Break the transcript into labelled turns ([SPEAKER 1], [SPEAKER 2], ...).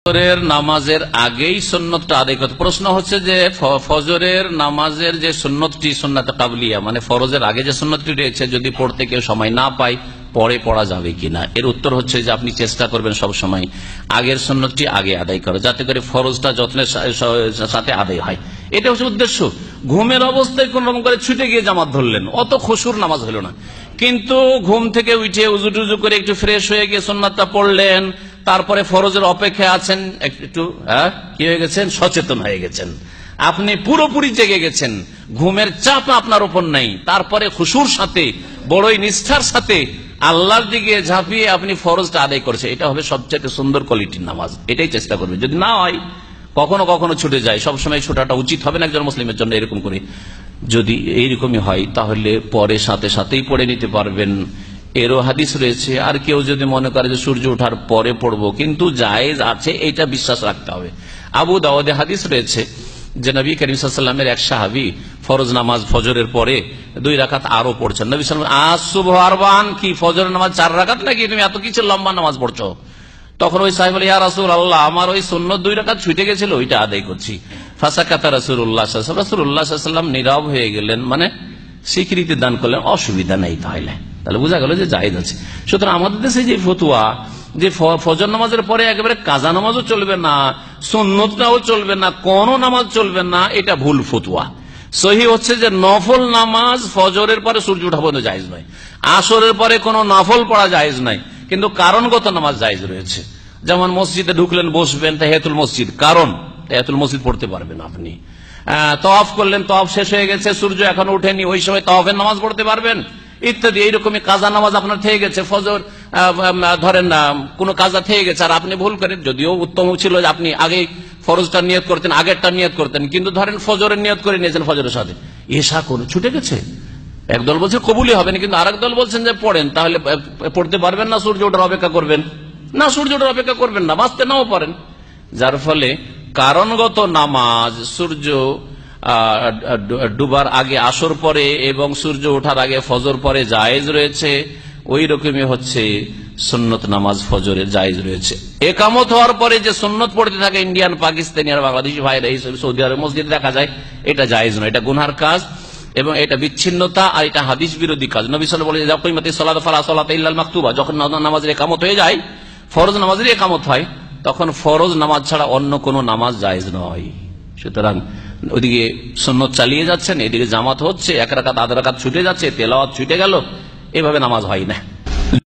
[SPEAKER 1] ফজরের নামাজের আগেই সুন্নতটা আদায় করতে। প্রশ্ন হচ্ছে যে ফজরের নামাজের যে সুন্নতটি সুন্নাতে কাবলিয়া, মানে ফরজের আগে যে সুন্নতটি রয়েছে, যদি পড়তে কেউ সময় না পায় পরে পড়া যাবে কিনা। এর উত্তর হচ্ছে যে আপনি চেষ্টা করবেন সব সময় আগের সুন্নতটি আগে আদায় করা, যাতে করে ফরজটা যত্নের সাথে আদায় হয়। এটা হচ্ছে উদ্দেশ্য। ঘুমের অবস্থায় কোন রকম করে ছুটে গিয়ে জামাত ধরলেন, অত খুশুর নামাজ হলো না। কিন্তু ঘুম থেকে উঠে উজু টুজু করে একটু ফ্রেশ হয়ে গিয়ে সুন্নাতটা পড়লেন, তারপরে ফরজের অপেক্ষায় আছেন, একটু কি হয়ে গেছেন, সচেতন হয়ে গেছেন, আপনি পুরোপুরি জেগে গেছেন, ঘুমের চাপ আপনার উপর নাই, তারপরে খুশুর সাথে বড়ই নিষ্ঠার সাথে আল্লাহর দিকে ঝাঁপিয়ে আপনি ফরজটা আদায় করছে, এটা হবে সবচেয়ে সুন্দর কোয়ালিটির নামাজ। এটাই চেষ্টা করবে। যদি না হয়, কখনো কখনো ছুটে যায়, সবসময় ছোটাটা উচিত হবে না একজন মুসলিমের জন্য। এরকম করে যদি এইরকমই হয় তাহলে পরে সাথে সাথেই পড়ে নিতে পারবেন। এরও হাদিস রয়েছে। আর কেউ যদি মনে করে যে সূর্য ওঠার পরে পড়বো, কিন্তু জায়েজ আছে, এটা বিশ্বাস রাখতে হবে। আবু দাউদে হাদিস রয়েছে যে নবী করিম সাল্লাল্লাহু আলাইহি ওয়াসাল্লামের এক সাহাবী ফরজ নামাজ ফজরের পরে 2 রাকাত আরো পড়ছেন। নবী সাল্লাল্লাহু আলাইহি ওয়াসাল্লাম আসুবহ আরবান, কি ফজরের নামাজ 4 রাকাত নাকি, তুমি এত কিছু লম্বা নামাজ পড়ছো? তখন ওই সাহেব বলে, ইয়া রাসূলুল্লাহ, আমার ওই সুন্নত 2 রাকাত ছুটে গেছিল, ওইটা আদায় করছি। ফাসাকাতা রাসূলুল্লাহ সাল্লাল্লাহু আলাইহি ওয়াসাল্লাম, রাসূলুল্লাহ সাল্লাল্লাহু আলাইহি ওয়াসাল্লাম নীরব হয়ে গেলেন, মানে স্বীকৃতি দান করলেন, অসুবিধা নেই। তাহলে বোঝা গেল যে জায়েজ আছে। সুতরাং আমাদের দেশে যে ফতুয়া যে ফজর নামাজের পরে একেবারে কাজা নামাজও চলবে না, সুন্নতটাও চলবে না, কোন নামাজ চলবে না, এটা ভুল ফতুয়া। সহি হচ্ছে যে নফল নামাজ ফজরের পরে সূর্য ওঠা পর্যন্ত জায়েজ নয়, আসরের পরে কোনো নফল পড়া জায়েজ নাই, কিন্তু কারণগত নামাজ জায়েজ রয়েছে। যেমন মসজিদে ঢুকলেন, বসবেন, তাহিয়াতুল মসজিদ, কারণ তাহিয়াতুল মসজিদ পড়তে পারবেন আপনি। তওয়াফ করলেন, তওয়াফ শেষ হয়ে গেছে, সূর্য এখনো ওঠেনি, ওই সময় তওয়াফের নামাজ পড়তে পারবেন ইত্যাদি। এইরকমই কাজা নামাজ আপনার থেকে গেছে, ফজর ধরেন কোনো কাজা থেকে গেছে, আর আপনি ভুল করেন, যদিও উত্তম ছিল যে আপনি আগে ফরজটা নিয়ত করতেন, আগেরটা নিয়ত করতেন, কিন্তু ধরেন ফজরের নিয়ত করে নিয়েছেন, ফজরের সাথে এশা করে ছুটে গেছে। একদল বলছে কবুলই হবে না, কিন্তু আরেক দল বলছেন যে পড়েন, তাহলে পড়তে পারবেন না, সূর্য ওঠার অপেক্ষা করবেন না, সূর্য ওঠার অপেক্ষা করবেন না, বাঁচতে নাও পারেন। যার ফলে কারণগত নামাজ সূর্য ডুবার আগে আসর পরে এবং সূর্য ওঠার আগে ফজর পরে জায়েজ রয়েছে, ওই রকমই হচ্ছে সুন্নত নামাজ ফজরে জায়েজ রয়েছে। একামত হওয়ার পরে যে সুন্নত পড়তে থাকে ইন্ডিয়ান, পাকিস্তানি আর বাংলাদেশি ভাইরা, এই সৌদি আরব মসজিদে দেখা যায়, এটা জায়েজ নয়, এটা গুনহার কাজ এবং এটা বিচ্ছিন্নতা, আর এটা হাদিস বিরোধী কাজ। নবী সাল্লাল্লাহু আলাইহি ওয়াসাল্লাম বলেছেন, যাকিমাতি সালাত ফালা সালাতা ইল্লাল মাকতুবা, যখন নামাজের একামত হয়ে যায়, ফরজ নামাজের একামত হয়, তখন ফরজ নামাজ ছাড়া অন্য কোনো নামাজ জায়েজ নয়। সুতরাং ওইদিকে সুন্নত চালিয়ে যাচ্ছেন, এদিকে জামাত হচ্ছে, 1 রাকাত আধা রাকাত ছুটে যাচ্ছে, তেলাওয়াত ছুটে গেল, এভাবে নামাজ হয় না।